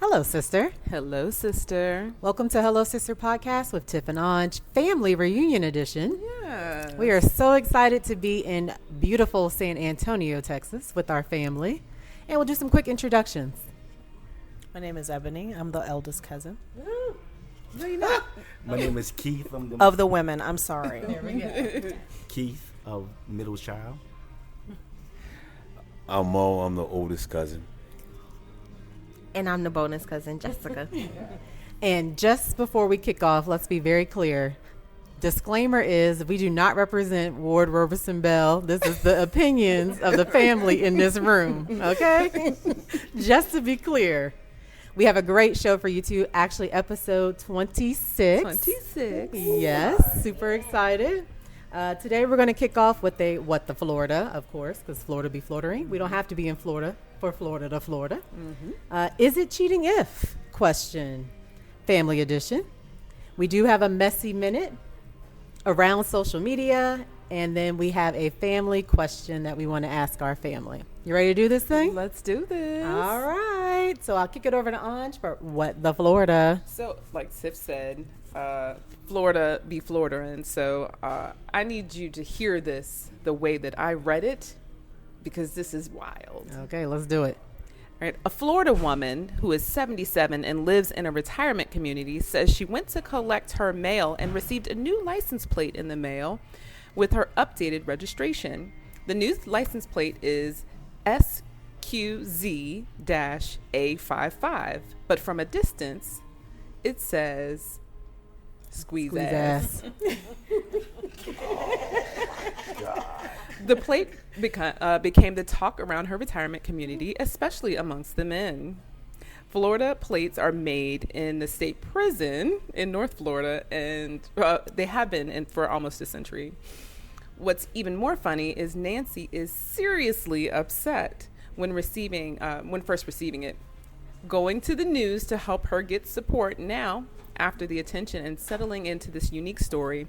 Hello, sister. Hello, sister. Welcome to Hello, Sister podcast with Tiff and Aunge, Family Reunion Edition. Yeah. We are so excited to be in beautiful San Antonio, Texas with our family. And we'll do some quick introductions. My name is Ebony. I'm the eldest cousin. No, you're not. My name is Keith. I'm Of the women, I'm sorry. There we go. Keith, of middle child. I'm Mo. I'm the oldest cousin. And I'm the bonus cousin, Jessica. And just before we kick off, let's be very clear. Disclaimer is we do not represent Ward Roberson Bell. This is the opinions of the family in this room, okay? Just to be clear. We have a great show for you two. Actually, episode 26. 26. Yes, super excited. Today we're going to kick off with What the Florida, of course, because Florida be Florida. We don't have to be in Florida for Florida to Florida. Is it cheating if? Question. Family edition. We do have a messy minute around social media, and then we have a family question that we want to ask our family. You ready to do this thing? Let's do this. All right. So I'll kick it over to Ange for What the Florida. So, like Tiff said, Florida be Florida. And so I need you to hear this the way that I read it, because this is wild. Okay, let's do it. Right. A Florida woman who is 77 and lives in a retirement community says she went to collect her mail and received a new license plate in the mail with her updated registration. The new license plate is SQZ-A55, but from a distance, it says squeeze ass. The plate became the talk around her retirement community, especially amongst the men. Florida plates are made in the state prison in North Florida, and they have been for almost a century. What's even more funny is Nancy is seriously upset when first receiving it. Going to the news to help her get support now, after the attention and settling into this unique story,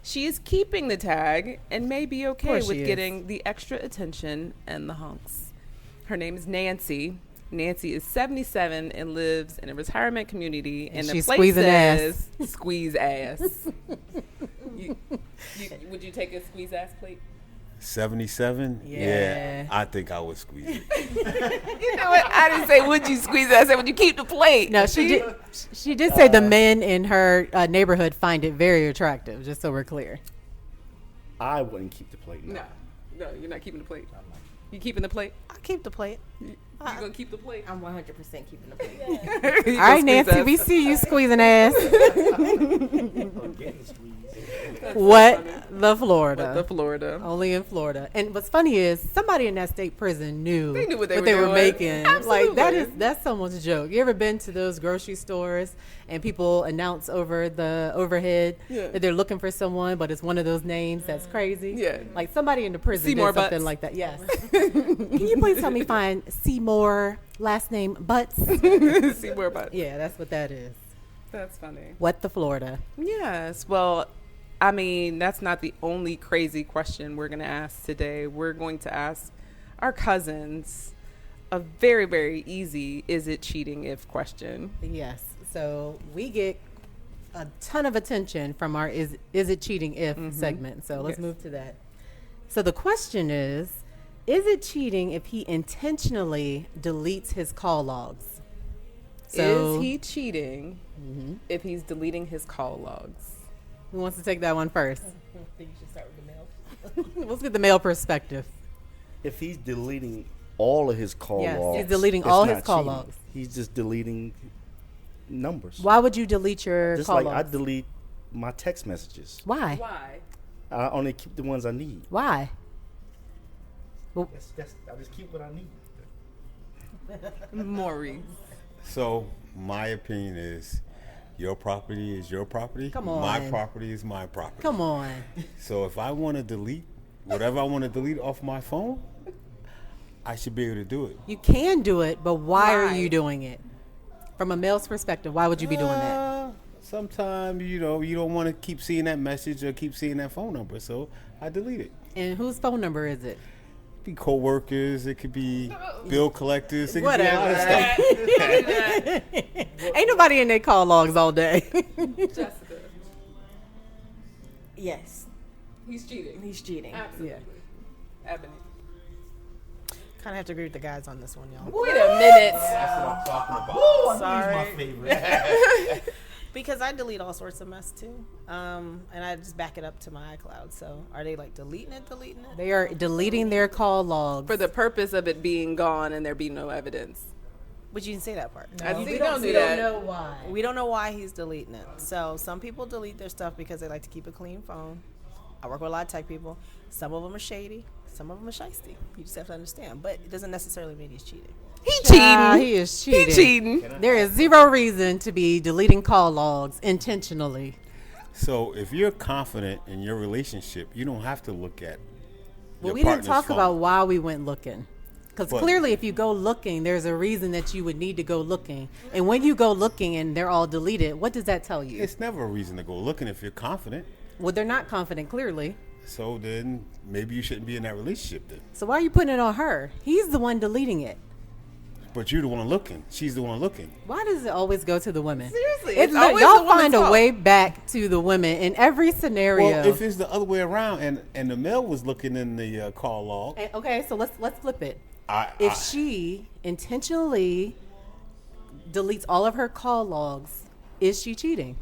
she is keeping the tag and may be okay with getting the extra attention and the hunks. Her name is Nancy. Nancy is 77 and lives in a retirement community, and the plate says squeeze ass. Would you take a squeeze ass plate? 77? Yeah. I think I would squeeze it. You know what? I didn't say would you squeeze it. I said would you keep the plate. No, she did say the men in her neighborhood find it very attractive, just so we're clear. I wouldn't keep the plate. No, you're not keeping the plate. You keeping the plate? I keep the plate. You gonna keep the plate? I'm 100% keeping the plate. All right, Nancy, we see you squeezing ass. What the Florida? What the Florida? Only in Florida. And what's funny is somebody in that state prison knew what they were doing. making. Absolutely. Like that's someone's joke. You ever been to those grocery stores and people announce over the overhead that they're looking for someone, but it's one of those names that's crazy? Yeah. Like somebody in the prison Seymour did something Butts. like that. Yes. Can you please help me find Seymour, last name Butts? Seymour Butts. Yeah, that's what that is. That's funny. What the Florida? Yes. Well, I mean, that's not the only crazy question we're going to ask today. We're going to ask our cousins a very, very easy is it cheating if question. Yes. So we get a ton of attention from our is it cheating if segment. So let's move to that. So the question is it cheating if he intentionally deletes his call logs? So Is he cheating if he's deleting his call logs? who wants to take that one first? I think you should start with the male. Let's get the male perspective. If he's deleting all of his call logs, he's deleting it's all not his call cheating. logs. He's just deleting numbers. Why would you delete your Just call like logs? I delete my text messages. Why? Why? I only keep the ones I need. Why? I just keep what I need. Maurice. So, my opinion is your property is your property. Come on. My property is my property. Come on. So, if I want to delete whatever I want to delete off my phone, I should be able to do it. You can do it, but why are Why? you doing it? From a male's perspective, why would you be doing that? Sometimes, you don't want to keep seeing that message or keep seeing that phone number, so I delete it. And whose phone number is it? be co-workers. It could be bill collectors. It could Whatever. be a lot of stuff. Ain't nobody in their call logs all day. Jessica. Yes, He's cheating. he's cheating. Absolutely. Ebony. Kind of have to agree with the guys on this one, y'all. Wait a minute. That's what I'm talking about. Sorry. my favorite. Because I delete all sorts of mess too, and I just back it up to my iCloud. So are they like deleting it? They are deleting their call logs. For the purpose of it being gone and there be no evidence. But you didn't say that part. We don't do that. know why. We don't know why he's deleting it. So some people delete their stuff because they like to keep a clean phone. I work with a lot of tech people. Some of them are shady. Some of them are shiesty. You just have to understand. But it doesn't necessarily mean he's cheating. He cheating. He is cheating. He cheating. There is zero reason to be deleting call logs intentionally. So if you're confident in your relationship, you don't have to look at. Well, your we didn't partner's talk phone. about why we went looking. Because But- clearly, if you go looking, there's a reason that you would need to go looking. And when you go looking and they're all deleted, what does that tell you? It's never a reason to go looking if you're confident. Well, they're not confident, clearly. So then maybe you shouldn't be in that relationship then. So why are you putting it on her? He's the one deleting it. But you're the one looking. She's the one looking. Why does it always go to the women? Seriously, It's it's always y'all the woman's find a fault. way back to the women in every scenario. Well, if it's the other way around and the male was looking in the call log, Okay, so let's flip it. I- If she intentionally deletes all of her call logs, is she cheating?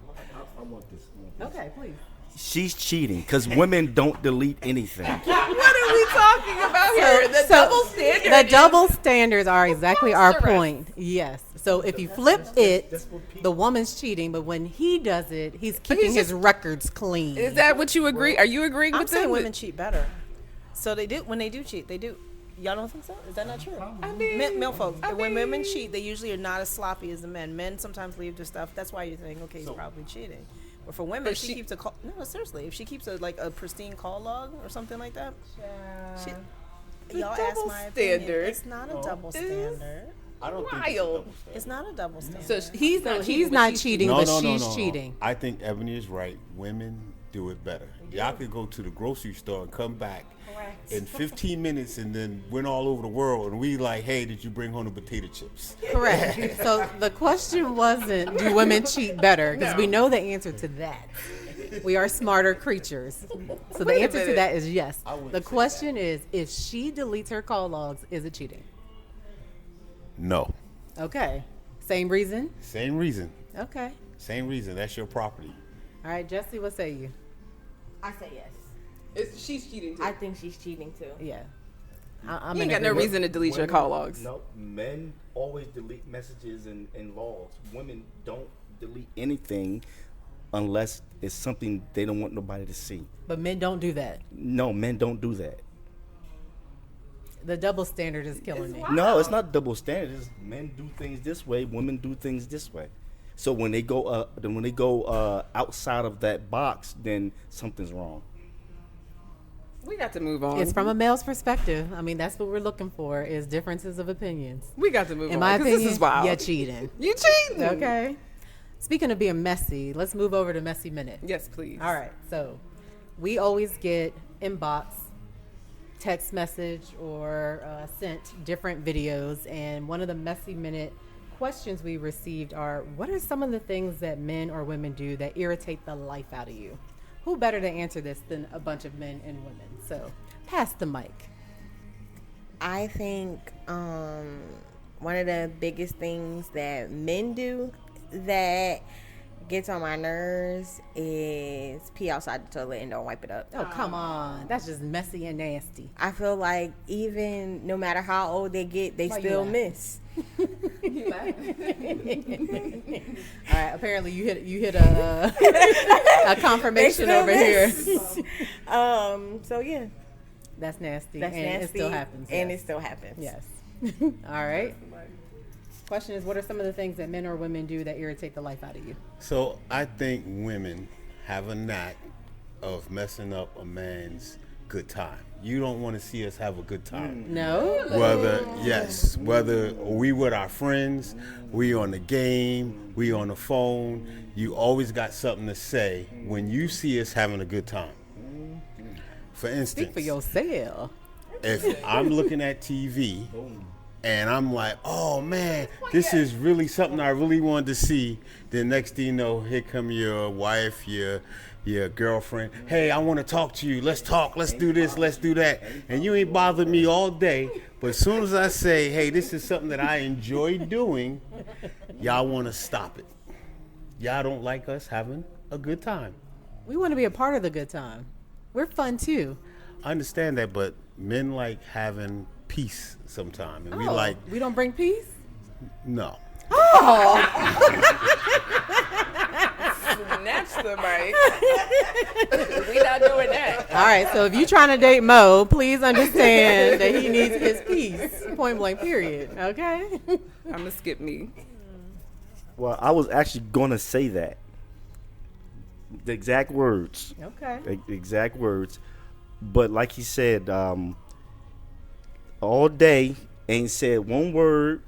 I want this. Okay, please. She's cheating because women don't delete anything. What are we talking about here? The double standard. The double standards are exactly our point. Yes. So if you flip it, the woman's cheating, but when he does it, he's keeping his records clean. Is that what you agree? Are you agreeing I'm with saying them? women cheat better. So they do. When they do cheat, they do. Y'all don't think so? Is that not true? I mean, Male folks, I when mean- women cheat, they usually are not as sloppy as the men. Men sometimes leave their stuff. That's why you think, okay, he's probably cheating. But for women, But if she she- keeps a call. No, seriously, if she keeps a pristine call log or something like that, y'all ask double my opinion. standard It's not a double is standard. I don't think Wild. It's not a double standard. So he's not cheating. He's but not she's cheating, but she's cheating. I think Ebony is right. Women do it better. Y'all could go to the grocery store and come back in 15 minutes and then went all over the world and we like, hey, did you bring home the potato chips? Correct. So the question wasn't, do women cheat better? Because we know the answer to that. We are smarter creatures. So the Wait a answer to minute. that is yes. wouldn't The say question is, if she deletes her call logs, is it cheating? No. Okay. Same reason? Same reason. Okay. Same reason. That's your property. All right, Jesse, what say you? I say yes. She's cheating too. I think she's cheating too. Yeah. I'm You ain't in got no agreement. reason to delete your call logs. No, men always delete messages and logs. Women don't delete anything unless it's something they don't want nobody to see. But men don't do that. No, men don't do that. The double standard is killing me. No, it's not double standards. Men do things this way, women do things this way. So when they go outside of that box, then something's wrong. We got to move on. It's from a male's perspective. I mean, that's what we're looking for is differences of opinions. We got to move In on. my 'cause opinion, this is wild. you're cheating. You cheating? Okay. Speaking of being messy, let's move over to Messy Minute. Yes, please. All right. So we always get inbox, text message, or sent different videos. And one of the Messy Minute questions we received are, what are some of the things that men or women do that irritate the life out of you? Who better to answer this than a bunch of men and women? So pass the mic. I think one of the biggest things that men do that gets on my nerves is pee outside the toilet and don't wipe it up. Oh, come on. That's just messy and nasty. I feel like even no matter how old they get, they Why you still laugh? miss. All right. Apparently, you hit a a confirmation They still over here. miss. So yeah, That's nasty. that's and nasty. it still happens. And yes. it still happens. Yes. All right. Question is, what are some of the things that men or women do that irritate the life out of you? So I think women have a knack of messing up a man's good time. You don't want to see us have a good time. No. Whether we with our friends, we on the game, we on the phone, you always got something to say when you see us having a good time. For instance, Speak for yourself. if I'm looking at TV and I'm like, oh man, this is really something I really wanted to see, then next thing you know, here come your wife, your girlfriend. Hey, I want to talk to you. Let's talk. Let's do this. Let's do that. And you ain't bothered me all day. But as soon as I say, hey, this is something that I enjoy doing, y'all want to stop it. Y'all don't like us having a good time. We want to be a part of the good time. We're fun too. I understand that, but men like having peace sometime. And we don't bring peace? No. Snatch the mic. We not doing that. All right, so if you're trying to date Mo, please understand that he needs his peace. Point blank, period. Okay? I'm going to skip me. Well, I was actually going to say that. The exact words. Okay. Exact words. But like he said, all day ain't said one word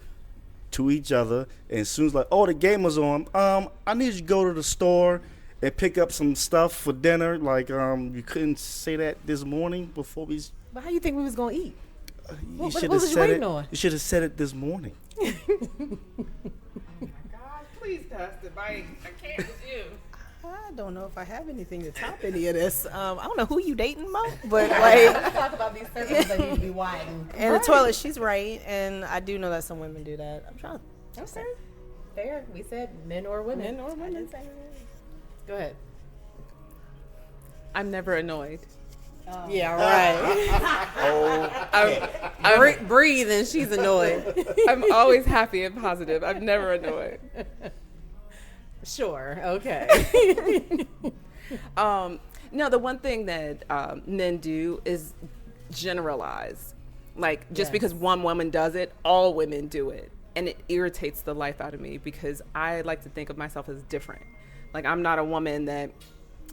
to each other. And as soon as like, oh, the game was on, I need you to go to the store and pick up some stuff for dinner. Like, you couldn't say that this morning before we... But how you think we was going to eat? What was you waiting on? You should have said it this morning. God, please pass the mic. I can't with you. I don't know if I have anything to top any of this. I don't know who you dating, Mo, but like, Let's talk about these circles that need to be widened. and the toilet, she's right, and I do know that some women do that. I'm trying. Okay. Fair. We said men or women. Men or women. Go ahead. I'm never annoyed. Yeah, right. Breathe and she's annoyed. I'm always happy and positive. I'm never annoyed. Sure. Okay. No, the one thing that men do is generalize. Like, just because one woman does it, all women do it. And it irritates the life out of me because I like to think of myself as different. Like, I'm not a woman that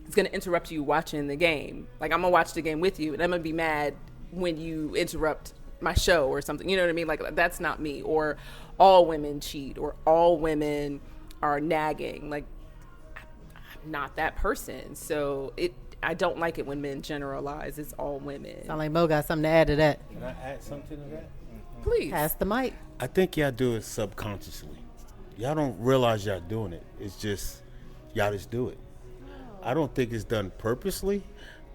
is going to interrupt you watching the game. Like, I'm going to watch the game with you, and I'm going to be mad when you interrupt my show or something. You know what I mean? Like, that's not me. Or all women cheat, or all women are nagging. Like, I'm not that person. So I don't like it when men generalize. It's all women. Sound like Mo got something to add to that. Can I add something to that? Please. Pass the mic. I think y'all do it subconsciously. Y'all don't realize y'all doing it. It's just, y'all just do it. I don't think it's done purposely,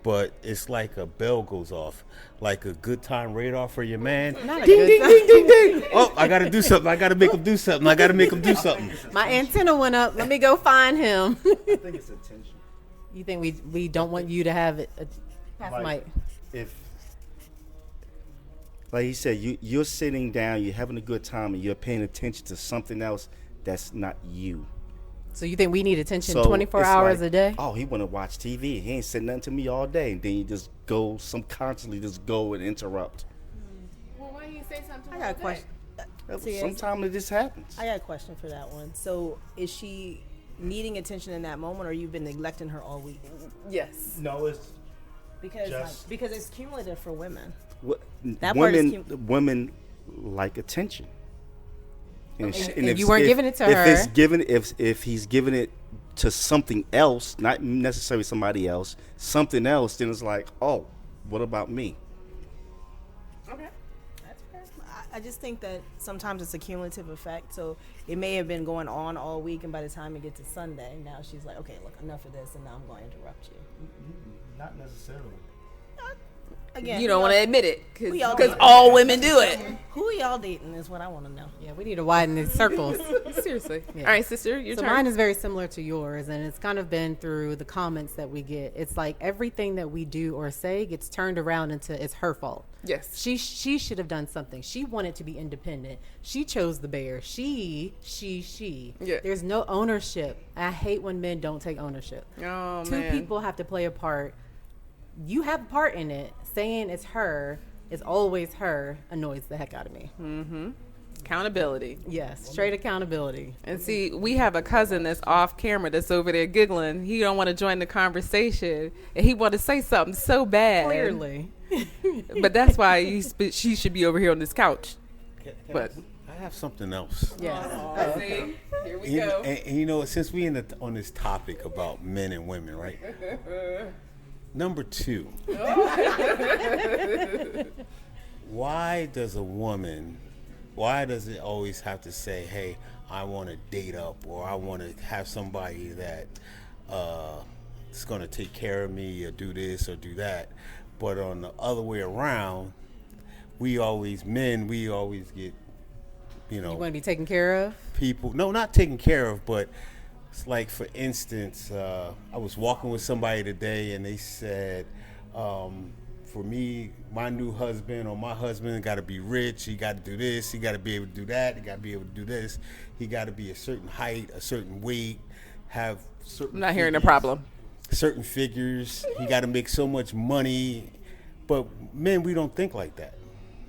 but it's like a bell goes off, like a good time radar for your man. Not a Ding, good ding, time. ding, ding, ding. Oh, I got to do something. I got to make him do something. I got to make him do something. My antenna went up. Let me go find him. I think it's attention. You think we don't want you to have it? Pass the mic. Like he said, you're sitting down, you're having a good time, and you're paying attention to something else that's not you. So you think we need attention So 24 it's hours like, a day? Oh, he want to watch TV. He ain't said nothing to me all day. And then you just go, subconsciously just go and interrupt. Well, why you say something? I got a question. Sometimes it just happens. I got a question for that one. So, is she needing attention in that moment, or you've been neglecting her all week? Yes. No, it's Because because it's cumulative for women. that part is women like attention. And And you weren't giving it to her. If he's giving it to something else, not necessarily somebody else, something else, then it's like, oh, what about me? Okay. That's fair. I just think that sometimes it's a cumulative effect. So it may have been going on all week, and by the time it gets to Sunday, now she's like, okay, look, enough of this, and now I'm going to interrupt you. Not necessarily. Again, You don't want to admit it we all because do. all women do it. Who y'all dating is what I want to know. Yeah, we need to widen these circles. Seriously. Yeah. All right, sister, your So turn. mine is very similar to yours, and it's kind of been through the comments that we get. It's like everything that we do or say gets turned around into it's her fault. Yes. She should have done something. She wanted to be independent. She chose the bear. She. Yeah. There's no ownership. I hate when men don't take ownership. Oh, Two man. people have to play a part. You have a part in it. Saying it's her, it's always her, annoys the heck out of me. Accountability. Yes, straight accountability. And see, we have a cousin that's off camera that's over there giggling. He don't want to join the conversation, and he want to say something so bad. Clearly. But that's why she should be over here on this couch. But I have something else. Yes. see, here we And you know, since we on this topic about men and women, right? Number 2. why does it always have to say, hey, I want to date up, or I want to have somebody that is going to take care of me or do this or do that? But on the other way around, we always get, You want to be taken care of? people, no, not taken care of, but it's like, for instance, I was walking with somebody today and they said, for me, my new husband or my husband got to be rich, he got to do this, he got to be able to do that, he got to be able to do this, he got to be a certain height, a certain weight, have certain I'm not hearing the figures, problem. certain figures, he got to make so much money. But men, we don't think like that.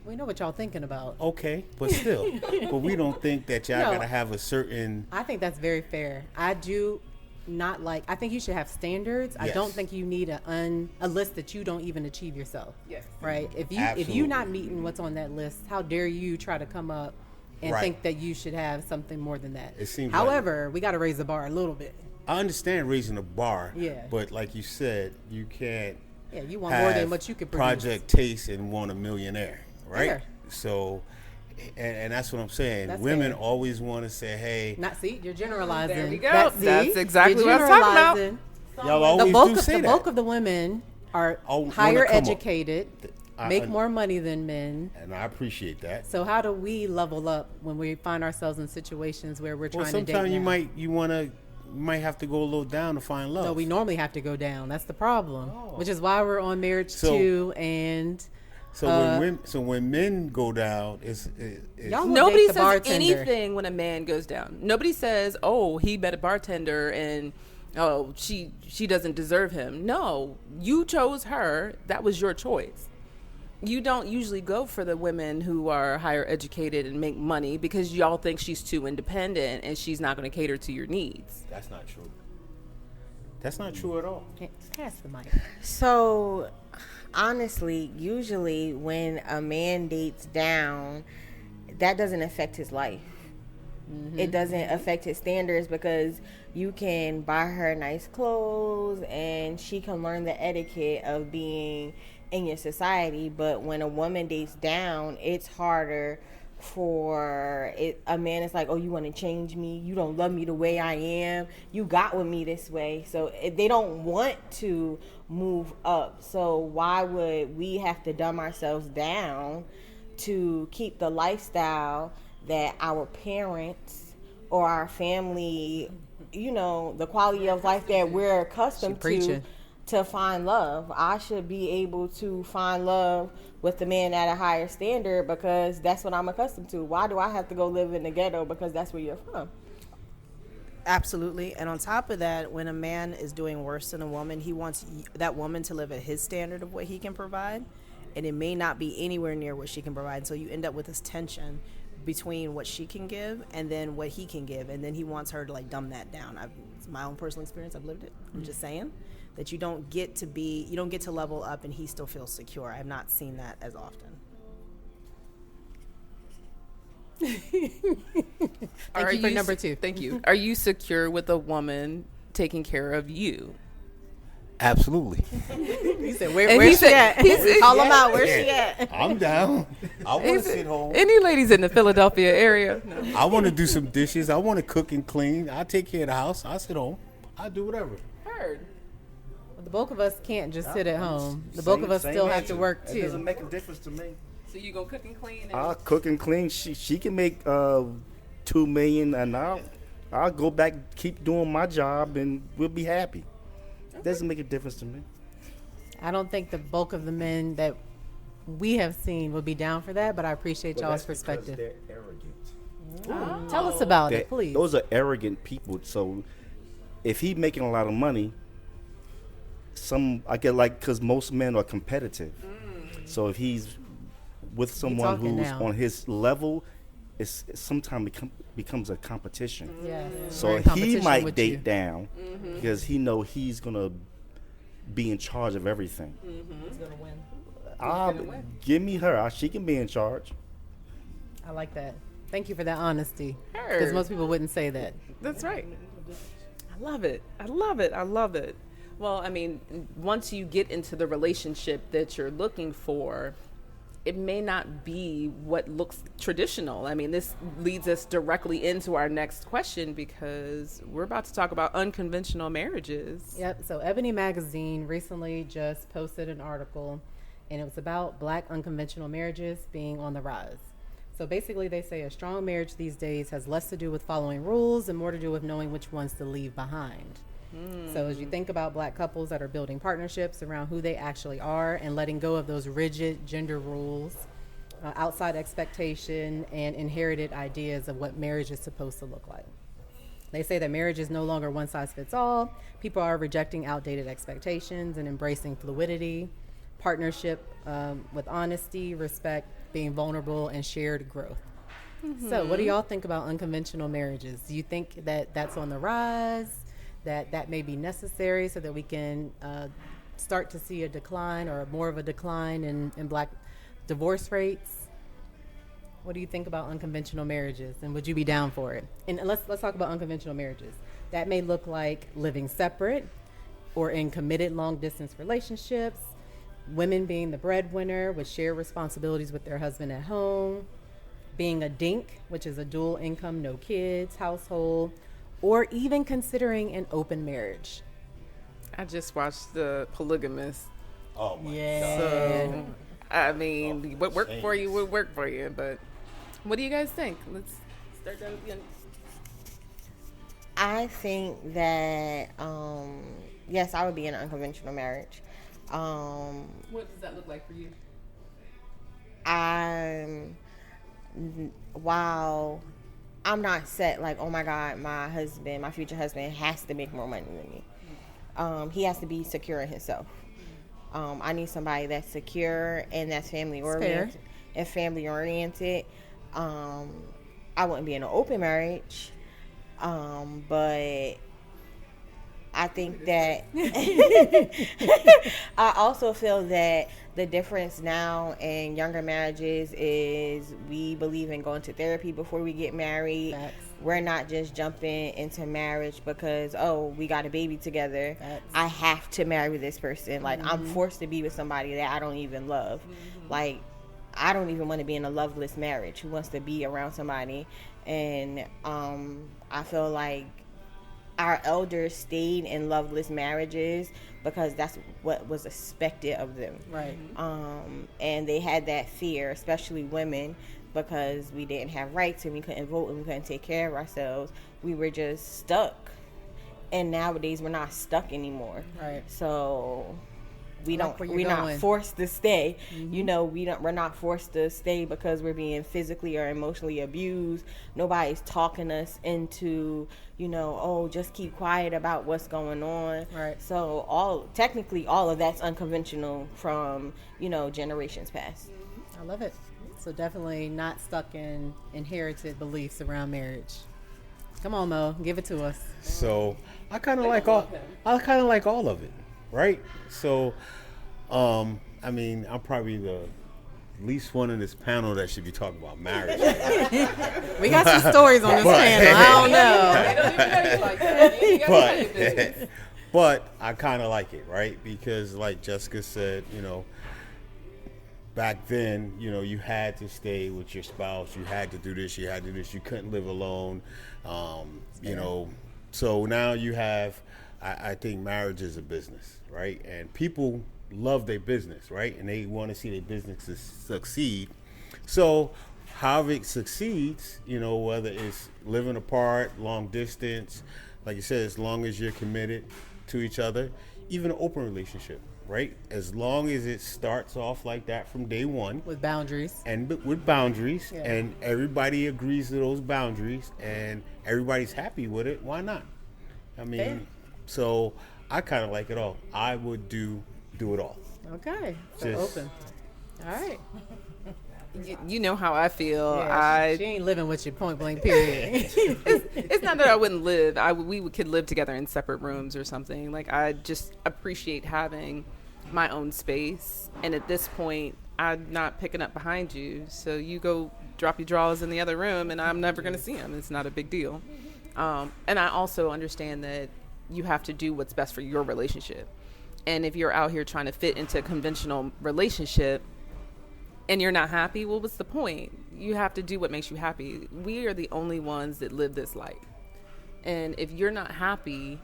We know what y'all thinking about. Okay, but still, but we don't think that y'all No. got to have a certain. I think that's very fair. I do not like. I think you should have standards. I Yes. don't think you need a list that you don't even achieve yourself. Yes. Right. If you Absolutely. not meeting what's on that list, how dare you try to come up and Right. think that you should have something more than that? It seems However, we got to raise the bar a little bit. I understand raising the bar. Yeah. But like you said, you can't. Yeah, you want more than have what you could produce. Project Taste and want a millionaire, right? Fair. So, and that's what I'm saying. That's Women fair. always want to say, "Hey, Not see, you're generalizing. There we go. That- see, That's exactly you're what I was talking about. generalizing. y'all always The bulk do of say the that." bulk of the women are Oh, wanna higher come up. educated, make more money than men. And I appreciate that. So how do we level up when we find ourselves in situations where we're Well, trying to date? sometimes now? you might have to go a little down to find love. No, we normally have to go down. That's the problem, which is why we're on Marriage So- 2 and So when men go down, it's y'all will Nobody date the says bartender. anything when a man goes down. Nobody says, "Oh, he met a bartender and oh, she doesn't deserve him." No, you chose her. That was your choice. You don't usually go for the women who are higher educated and make money because y'all think she's too independent and she's not going to cater to your needs. That's not true. That's not true at all. Pass the mic. So, honestly, usually when a man dates down, that doesn't affect his life. It doesn't affect his standards because you can buy her nice clothes and she can learn the etiquette of being in your society. But when a woman dates down, it's harder for it. A man is like, oh, you want to change me? You don't love me the way I am. You got with me this way. So they don't want to move up. So why would we have to dumb ourselves down to keep the lifestyle that our parents or our family, the quality of life that we're accustomed to find love? I should be able to find love with the man at a higher standard because that's what I'm accustomed to. Why do I have to go live in the ghetto because that's where you're from? Absolutely. And on top of that, when a man is doing worse than a woman, he wants that woman to live at his standard of what he can provide. And it may not be anywhere near what she can provide. So you end up with this tension between what she can give and then what he can give. And then he wants her to dumb that down. It's my own personal experience. I've lived it. I'm just saying that you don't get to level up and he still feels secure. I've not seen that as often. Thank you for number 2. Thank you. Are you secure with a woman taking care of you? Absolutely. He said, And where's she at? Call him out. Where's she at? I'm down. I want to sit home. Any ladies in the Philadelphia area? No. I want to do some dishes. I want to cook and clean. I take care of the house. I sit home. I do whatever. Heard. The bulk of us can't just sit at home. The bulk of us still have to work It doesn't too. make a difference to me. So you gonna cook and clean? And I'll cook and clean. She can make $2 million, and I'll go back, keep doing my job, and we'll be happy. Doesn't make a difference to me. I don't think the bulk of the men that we have seen would be down for that, but I appreciate y'all's perspective. They're arrogant. Tell us about They're- it, please. Those are arrogant people. So if he's making a lot of money, because most men are competitive. So if he's with someone talking who's now. on his level, it sometimes becomes a competition. Yes. So We're in he competition might with date you. down because he know he's gonna be in charge of everything. He's going to win. Give me her. She can be in charge. I like that. Thank you for that honesty. Heard. Because most people wouldn't say that. That's right. I love it. I love it. I love it. Well, I mean, once you get into the relationship that you're looking for, it may not be what looks traditional. I mean, this leads us directly into our next question because we're about to talk about unconventional marriages. Yep. So Ebony Magazine recently just posted an article, and it was about Black unconventional marriages being on the rise. So basically, they say a strong marriage these days has less to do with following rules and more to do with knowing which ones to leave behind. So as you think about Black couples that are building partnerships around who they actually are and letting go of those rigid gender rules, outside expectation, and inherited ideas of what marriage is supposed to look like. They say that marriage is no longer one size fits all. People are rejecting outdated expectations and embracing fluidity, partnership with honesty, respect, being vulnerable, and shared growth. So what do y'all think about unconventional marriages? Do you think that that's on the rise? That may be necessary so that we can start to see a decline or more of a decline in Black divorce rates? What do you think about unconventional marriages, and would you be down for it? And let's talk about unconventional marriages. That may look like living separate or in committed long distance relationships, women being the breadwinner with shared responsibilities with their husband at home, being a DINK, which is a dual income, no kids household, or even considering an open marriage. I just watched The Polygamist. Oh my Yeah. So, I mean, what worked for you would work for you. But what do you guys think? Let's start that again. I think that yes, I would be in an unconventional marriage. What does that look like for you? While I'm not set like, oh my God, my future husband has to make more money than me. He has to be secure in himself. I need somebody that's secure and that's family oriented. I wouldn't be in an open marriage, but I think that I also feel that the difference now in younger marriages is we believe in going to therapy before we get married. Facts. We're not just jumping into marriage because, oh, we got a baby together. Facts. I have to marry this person. Like, I'm forced to be with somebody that I don't even love. Like, I don't even want to be in a loveless marriage. Who wants to be around somebody? And I feel like our elders stayed in loveless marriages because that's what was expected of them. Right. And they had that fear, especially women, because we didn't have rights and we couldn't vote and we couldn't take care of ourselves. We were just stuck. And nowadays we're not stuck anymore. Right. So we're not going. forced to stay. You know, we're not forced to stay because we're being physically or emotionally abused. Nobody's talking us into, you know, oh, just keep quiet about what's going on. Right. So all of that's unconventional from, you know, generations past. I love it. So definitely not stuck in inherited beliefs around marriage. Come on, Mo, give it to us. So I kind of like all of it, right? So, I mean, I'm probably the least one in this panel that should be talking about marriage. We got some stories on this panel. I don't know. But I kind of like it, right? Because like Jessica said, you know, back then, you know, you had to stay with your spouse. You had to do this. You had to do this. You couldn't live alone. You know, so now you have, I think marriage is a business, right? And people love their business, right? And they want to see their businesses succeed. So how it succeeds, you know, whether it's living apart, long distance, like you said, as long as you're committed to each other, even an open relationship, right? As long as it starts off like that from day one. With boundaries. And with boundaries, Yeah. and everybody agrees to those boundaries, and everybody's happy with it, why not? I mean, Fair. so I kind of like it all. I would do it all. Okay. So Just- open. All right. You know how I feel. Yeah, she ain't living with you, point blank, period. It's not that I wouldn't live. We could live together in separate rooms or something. Like, I just appreciate having my own space. And at this point, I'm not picking up behind you. So you go drop your drawers in the other room and I'm never going to see them. It's not a big deal. And I also understand that you have to do what's best for your relationship. And if you're out here trying to fit into a conventional relationship, and you're not happy, well, what's the point? You have to do what makes you happy. We are the only ones that live this life. And if you're not happy,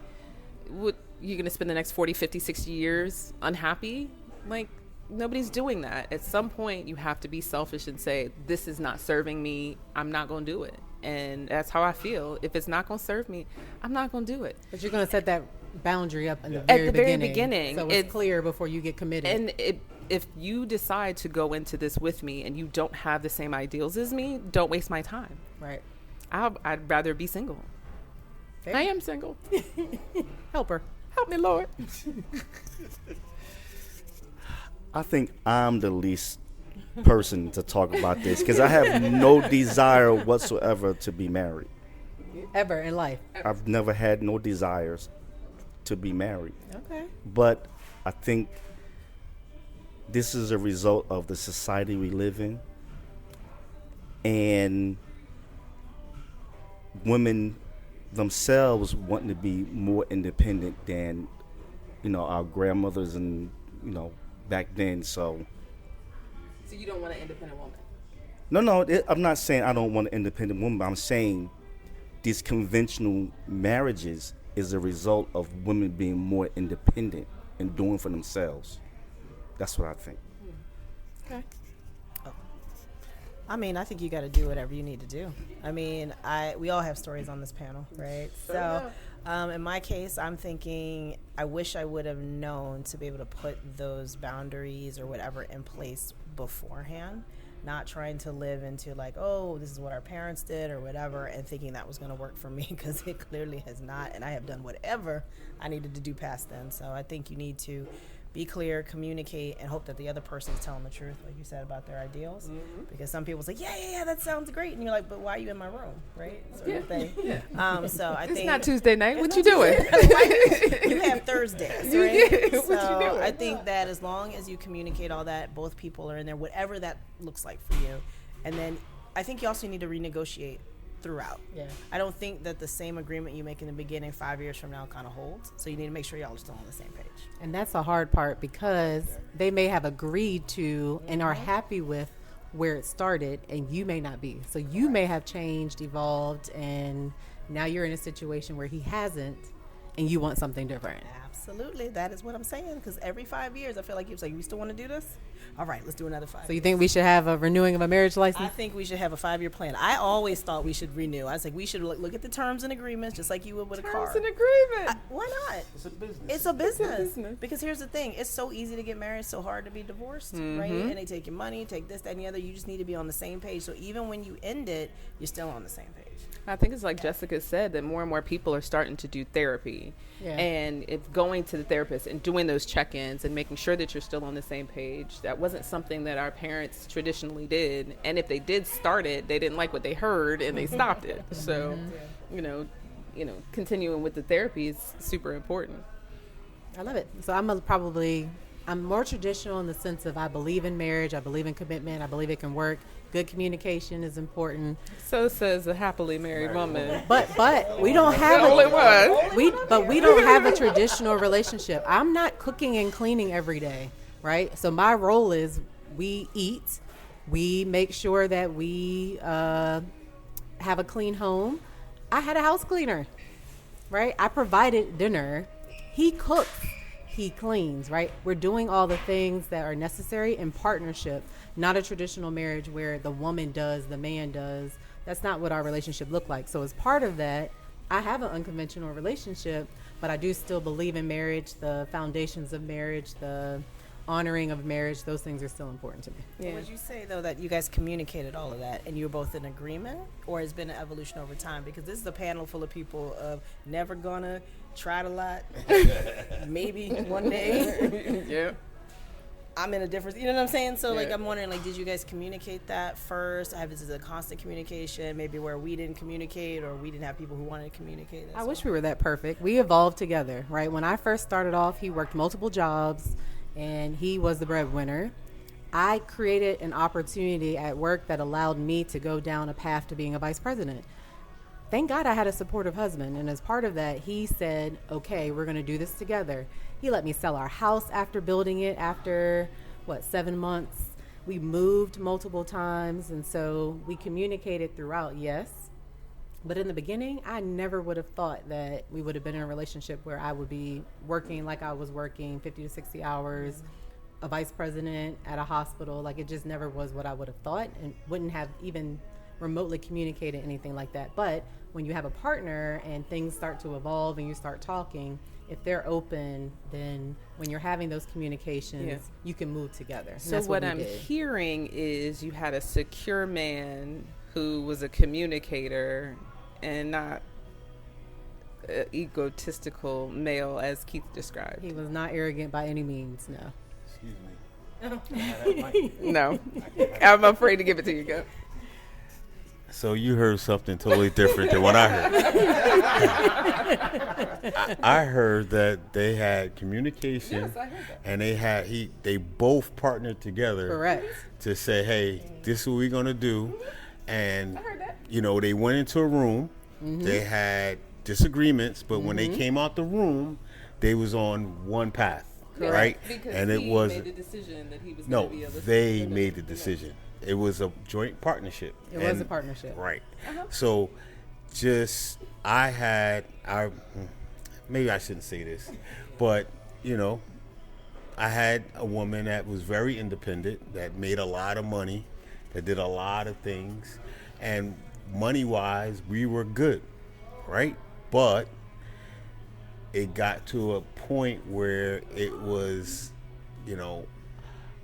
what, you're going to spend the next 40, 50, 60 years unhappy? Like, nobody's doing that. At some point, you have to be selfish and say, this is not serving me. I'm not going to do it. And that's how I feel. If it's not going to serve me, I'm not going to do it. But you're going to set that boundary up in the At very the beginning. very beginning. So it's clear before you get committed. And if you decide to go into this with me and you don't have the same ideals as me, don't waste my time. Right. I'd rather be single. Fair. I am single. Help her. Help me, Lord. I think I'm the least person to talk about this because I have no desire whatsoever to be married. Ever in life. I've never had no desires to be married. Okay. But I think this is a result of the society we live in. And women themselves wanting to be more independent than, our grandmothers and, back then. So you don't want an independent woman? No, I'm not saying I don't want an independent woman, but I'm saying these conventional marriages is a result of women being more independent and doing for themselves. That's what I think. Okay. I mean, I think you got to do whatever you need to do. I mean, we all have stories on this panel, right? So, in my case, I'm thinking I wish I would have known to be able to put those boundaries or whatever in place beforehand, not trying to live into like, oh, this is what our parents did or whatever, and thinking that was going to work for me because it clearly has not, and I have done whatever I needed to do past then. So I think you need to be clear, communicate, and hope that the other person is telling the truth, like you said about their ideals. Mm-hmm. Because some people say, yeah, that sounds great, and you're like, but why are you in my room, right? Sort of thing. Yeah. So I think it's not Tuesday night. What you doing? You have Thursdays, right? So what you doing? I think that as long as you communicate all that, both people are in there, whatever that looks like for you, and then I think you also need to renegotiate throughout. Yeah. I don't think that the same agreement you make in the beginning 5 years from now kind of holds. So you need to make sure y'all are still on the same page. And that's a hard part because they may have agreed to and are happy with where it started, and you may not be. So you may have changed, evolved, and now you're in a situation where he hasn't, and you want something different. Absolutely. That is what I'm saying. Because every 5 years, I feel like you're like, we still want to do this? All right, let's do another 5 years. So you think we should have a renewing of a marriage license? I think we should have a 5-year plan. I always thought we should renew. I was like, we should look at the terms and agreements just like you would with a car. Terms and agreement. Why not? It's a business. It's a business. Because here's the thing. It's so easy to get married. It's so hard to be divorced, right? And they take your money, take this, that, and the other. You just need to be on the same page. So even when you end it, you're still on the same page. I think it's like Jessica said, that more and more people are starting to do therapy. Yeah. And if going to the therapist and doing those check-ins and making sure that you're still on the same page, that wasn't something that our parents traditionally did. And if they did start it, they didn't like what they heard and they stopped it. So, continuing with the therapy is super important. I love it. So I'm more traditional in the sense of I believe in marriage, I believe in commitment, I believe it can work. Good communication is important. So says a happily married woman. But we don't have the only one. We don't have a traditional relationship. I'm not cooking and cleaning every day, right? So my role is we eat, we make sure that we have a clean home. I had a house cleaner, right? I provided dinner. He cooks. He cleans, right? We're doing all the things that are necessary in partnership, not a traditional marriage where the woman does, the man does. That's not what our relationship looked like. So as part of that, I have an unconventional relationship, but I do still believe in marriage, the foundations of marriage, the honoring of marriage. Those things are still important to me. Yeah. Would you say, though, that you guys communicated all of that and you were both in agreement, or has been an evolution over time? Because this is a panel full of people of never gonna, tried a lot, maybe one day. Yeah. I'm in a different, you know what I'm saying? So, I'm wondering, did you guys communicate that first? This is a constant communication, maybe where we didn't communicate or we didn't have people who wanted to communicate? I wish we were that perfect. We evolved together, right? When I first started off, he worked multiple jobs and he was the breadwinner. I created an opportunity at work that allowed me to go down a path to being a vice president. Thank God I had a supportive husband. And as part of that, he said, okay, we're going to do this together. He let me sell our house after building it after, 7 months. We moved multiple times, and so we communicated throughout, yes. But in the beginning, I never would have thought that we would have been in a relationship where I would be working like I was working 50 to 60 hours, a vice president at a hospital. Like, it just never was what I would have thought, and wouldn't have even remotely communicated anything like that. But when you have a partner and things start to evolve and you start talking, if they're open, then when you're having those communications, you can move together. And So that's what we I'm did. hearing is you had a secure man who was a communicator and not an egotistical male, as Keith described. He was not arrogant by any means, no. Excuse me. No, I'm afraid to give it to you. Go. So you heard something totally different than what I heard. I heard that they had communication, Yes, I heard that. and they both partnered together Correct. to say, hey, this is what we're gonna do, and I heard that. they went into a room. They had disagreements, but when they came out the room, they was on one path, right? Because And it he was made the decision that he was no, going to be able to they made the decision. It was a joint partnership. It was a partnership. Right. So I maybe I shouldn't say this, but I had a woman that was very independent, that made a lot of money, that did a lot of things, and money-wise, we were good, right? But it got to a point where it was,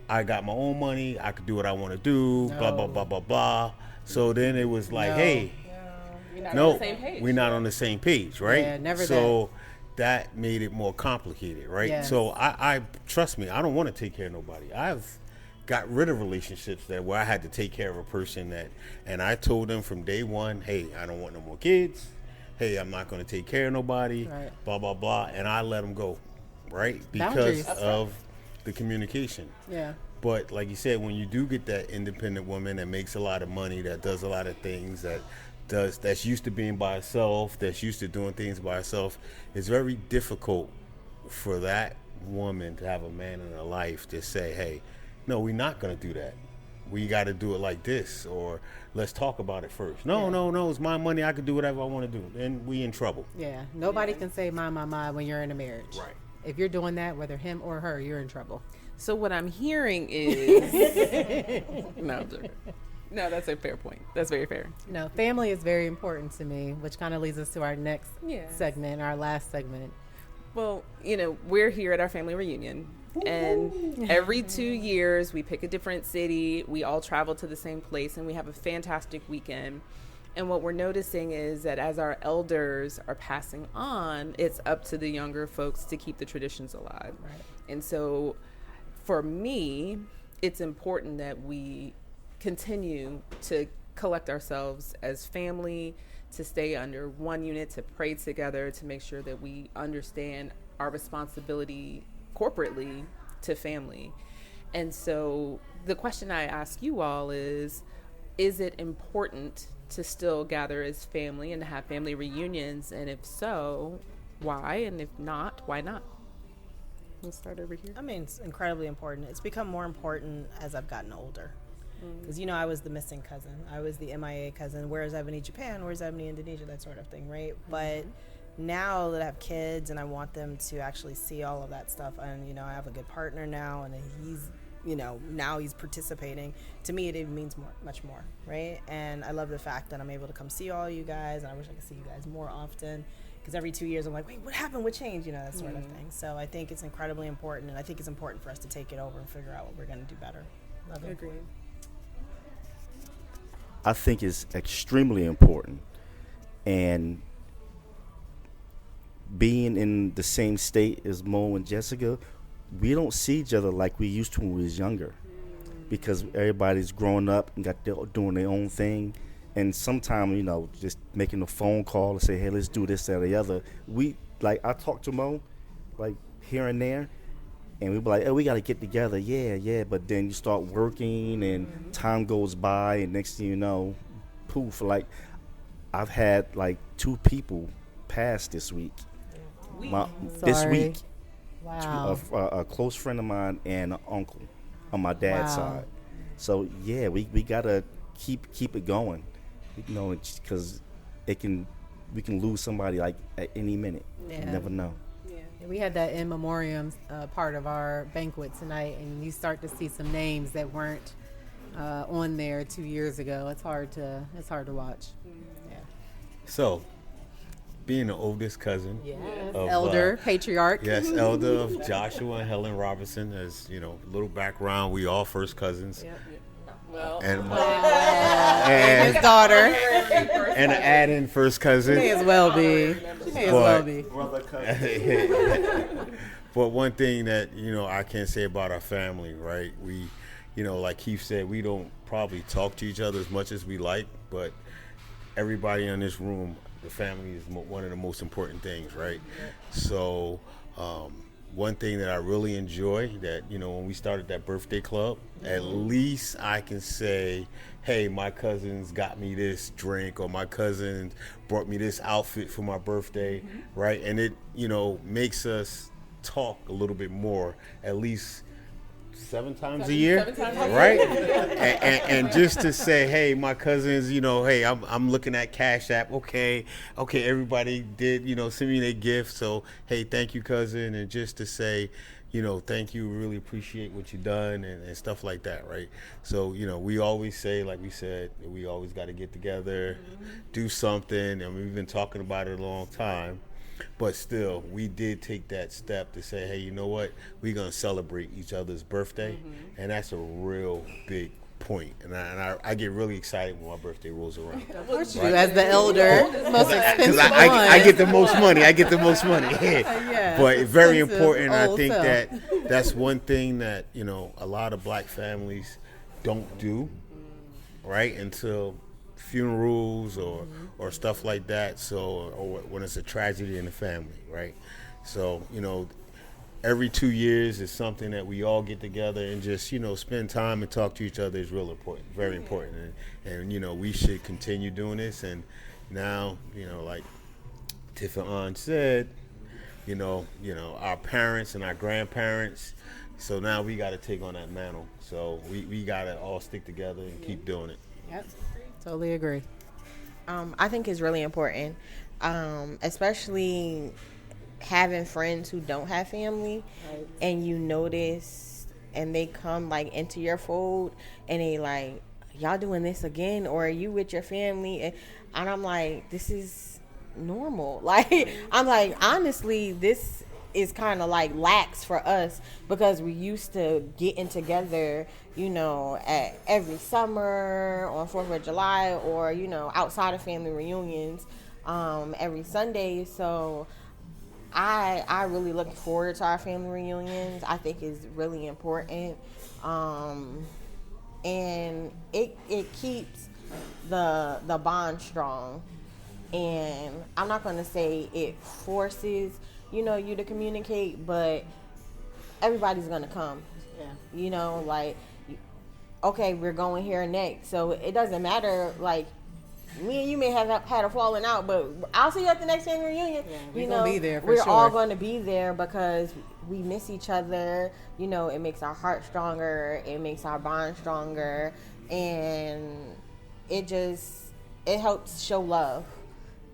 I got my own money, I could do what I want to do, blah, blah, blah, blah, blah. So then it was like, hey, You're not no, on the same page. we're not on the same page, right? Yeah, never So that made it more complicated, right? Yes. So I trust me, I don't want to take care of nobody. I've got rid of relationships where I had to take care of a person and I told them from day one, hey, I don't want no more kids. Hey, I'm not going to take care of nobody, Right. blah, blah, blah. And I let them go, right? Because Boundaries. of the communication. Yeah. But like you said, when you do get that independent woman that makes a lot of money, that does a lot of things, that's used to being by herself, that's used to doing things by herself, it's very difficult for that woman to have a man in her life to say, hey, no, we're not going to do that. We got to do it like this, or let's talk about it first. No, it's my money. I can do whatever I want to do. Then we in trouble. Yeah. Nobody can say my when you're in a marriage. Right. If you're doing that, whether him or her, you're in trouble. So what I'm hearing is no, I'm joking. No, that's a fair point. That's very fair. No, family is very important to me, which kind of leads us to our next Yes. segment, our last segment. Well, we're here at our family reunion, and every 2 years we pick a different city. We all travel to the same place, and we have a fantastic weekend. And what we're noticing is that as our elders are passing on, it's up to the younger folks to keep the traditions alive. Right. And so for me, it's important that we continue to collect ourselves as family, to stay under one unit, to pray together, to make sure that we understand our responsibility corporately to family. And so the question I ask you all is it important to still gather as family and to have family reunions? And if so, why? And if not, why not? Let's start over here. I mean, it's incredibly important. It's become more important as I've gotten older. Because, I was the missing cousin. I was the MIA cousin. Where's Ebony Japan? Where's Ebony Indonesia? That sort of thing, right? But now that I have kids and I want them to actually see all of that stuff, and, I have a good partner now, and he's, now he's participating. To me, it even means much more, right? And I love the fact that I'm able to come see all you guys, and I wish I could see you guys more often. Because every 2 years I'm like, wait, what happened? What changed? That sort of thing. So I think it's incredibly important, and I think it's important for us to take it over and figure out what we're going to do better. Love it. Agreed. I think it's extremely important. And being in the same state as Mo and Jessica, we don't see each other like we used to when we was younger. Because everybody's grown up and doing their own thing. And sometimes, just making a phone call and say, hey, let's do this, that, or the other. I talk to Mo, here and there, and we be like, hey, we got to get together. Yeah. But then you start working, and time goes by, and next thing you know, poof. I've had, 2 people pass this week. This Sorry. week. Wow. A close friend of mine and an uncle on my dad's Wow. side. So yeah, we gotta keep it going, because we can lose somebody like at any minute. Yeah. You never know. Yeah, we had that in memoriam part of our banquet tonight, and you start to see some names that weren't on there 2 years ago. It's hard to watch. Yeah. So, being the oldest cousin, Yes. of, Elder, patriarch. yes, elder of Joshua and Helen Robinson, as you know, little background. We all first cousins, Yep. Well, and And his daughter. and an add-in first cousin. May as well be. May as well be. Brother, cousin. But one thing that, I can say about our family, right? We, like Keith said, we don't probably talk to each other as much as we like, but everybody in this room, the family is one of the most important things, right? So, one thing that I really enjoy that, when we started that birthday club, at least I can say, hey, my cousins got me this drink, or my cousin brought me this outfit for my birthday, right? And it, makes us talk a little bit more, at least 7 times a year, right? and just to say, hey, my cousins, hey, I'm looking at Cash App. Okay, everybody did, send me their gift. So, hey, thank you, cousin. And just to say, thank you, really appreciate what you've done and stuff like that, right? So, we always say, like we said, we always got to get together, do something. And we've been talking about it a long time. But still, we did take that step to say, hey, you know what? We're going to celebrate each other's birthday. And that's a real big point. And I get really excited when my birthday rolls around. Of course you do, as the elder. Most expensive Because I get the most money. Yeah, But it's very expensive important. I old think self. that's one thing that, a lot of black families don't do, right, until funerals or stuff like that, so, or when it's a tragedy in the family, right? So, every 2 years is something that we all get together and just, spend time and talk to each other is real important, very important. And we should continue doing this. And now, like Tiff and Aunge said, our parents and our grandparents, so now we got to take on that mantle. So we got to all stick together and keep doing it. Yep. Totally agree. I think it's really important, especially having friends who don't have family, Right. and you notice, and they come like into your fold, and they like, y'all doing this again, or are you with your family? And I'm like, this is normal. Like, I'm like, honestly, this is kind of like lax for us because we used to getting together, at every summer on 4th of July, or, outside of family reunions, every Sunday. So I really look forward to our family reunions. I think it's really important. And it keeps the bond strong. And I'm not going to say it forces, you to communicate, but everybody's going to come. Yeah. Like, okay, we're going here next. So it doesn't matter, like, me and you may have had a falling out, but I'll see you at the next family reunion. Yeah, we're going to be there for we're sure. all going to be there because we miss each other. It makes our heart stronger. It makes our bond stronger. And it helps show love.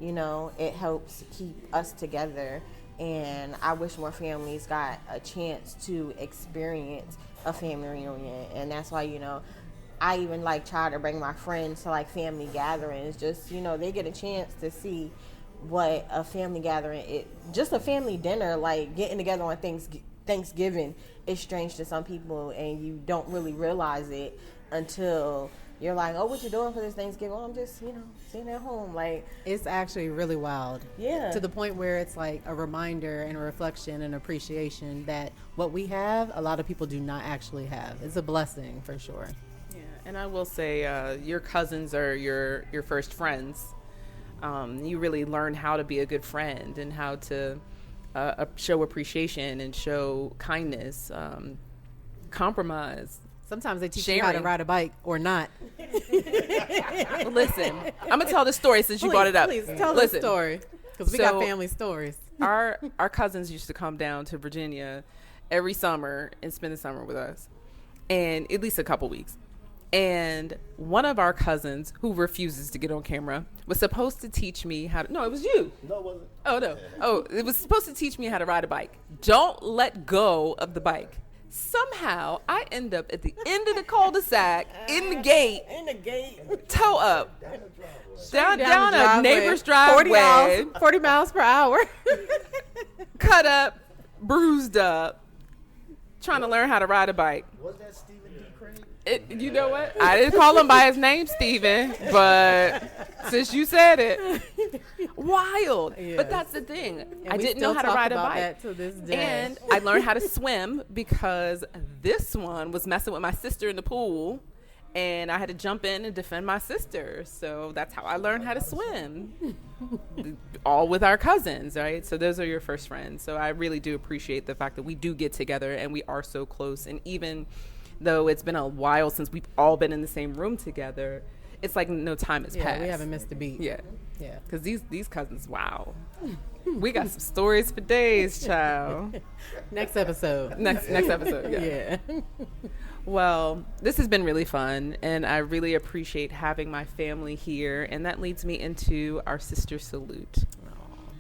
It helps keep us together. And I wish more families got a chance to experience a family reunion. And that's why, I even try to bring my friends to family gatherings. Just, they get a chance to see what a family gathering is. Just a family dinner, getting together on Thanksgiving is strange to some people, and you don't really realize it until you're like, oh, what you doing for this Thanksgiving? Oh, I'm just, sitting at home. It's actually really wild. Yeah. To the point where it's like a reminder and a reflection and appreciation that what we have, a lot of people do not actually have. It's a blessing for sure. Yeah, and I will say, your cousins are your first friends. You really learn how to be a good friend and how to show appreciation and show kindness, compromise. Sometimes they teach you how to ride a bike or not. Listen, I'm gonna tell this story since you brought it up. Please tell the story, because we got family stories. Our cousins used to come down to Virginia every summer and spend the summer with us, and at least a couple weeks. And one of our cousins, who refuses to get on camera, was supposed to teach me how to. No, it was you. No, it wasn't. Oh, no. Oh, it was supposed to teach me how to ride a bike. Don't let go of the bike. Somehow, I end up at the end of the cul-de-sac, in the gate, toe up, down a neighbor's driveway, 40 miles per hour. cut up, bruised up, trying to learn how to ride a bike. Was that Stephen D. Craig? You know what? I didn't call him by his name, Steven, but since you said it, wild. Yes. But that's the thing. And I we didn't still know how to talk ride a about bike. that to this day. And I learned how to swim because this one was messing with my sister in the pool, and I had to jump in and defend my sister. So that's how I learned how to swim. All with our cousins, right? So those are your first friends. So I really do appreciate the fact that we do get together and we are so close. And even though it's been a while since we've all been in the same room together, it's like no time has passed. We haven't missed a beat. Yeah. Yeah. Because these cousins, wow. We got some stories for days, child. Next episode. Next episode, yeah. Yeah. Well, this has been really fun, and I really appreciate having my family here, and that leads me into our sister salute.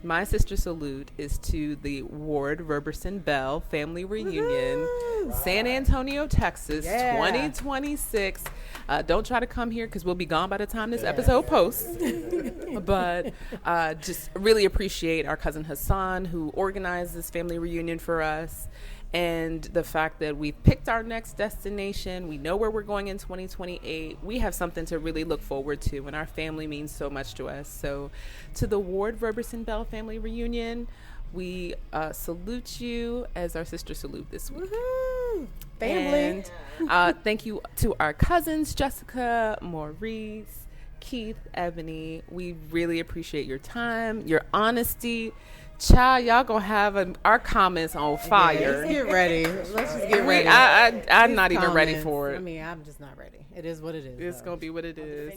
My sister salute is to the Ward Roberson Bell Family Reunion, San Antonio, Texas, 2026. Don't try to come here because we'll be gone by the time this episode posts. But just really appreciate our cousin Hassan, who organized this family reunion for us, and the fact that we've picked our next destination. We know where we're going in 2028. We have something to really look forward to, and our family means so much to us. So to the Ward Roberson Bell Family Reunion, we salute you as our sister salute this week. Woohoo! Family. And thank you to our cousins, Jessica, Maurice, Keith, Ebony. We really appreciate your time, your honesty. Child, y'all gonna have our comments on fire. Let's get ready. Let's just get ready. I'm not even ready Comments. for it. I mean, I'm just not ready. It is what it is. It's though. gonna be what it is.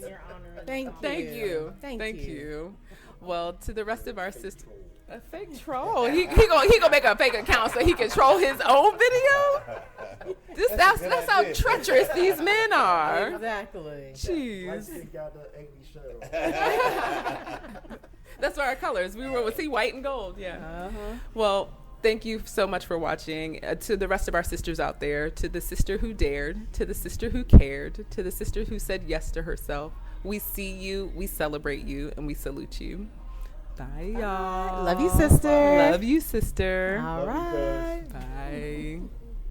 Thank you. Thank you. Well, to the rest of our sisters, a fake troll. He gonna make a fake account so he can troll his own video. That's how treacherous these men are. Exactly. Jeez. That's our colors. We were with white and gold. Yeah. Well, thank you so much for watching. To the rest of our sisters out there, to the sister who dared, to the sister who cared, to the sister who said yes to herself, we see you, we celebrate you, and we salute you. Bye, y'all. Love you, sister. Love you, sister. All right. Bye.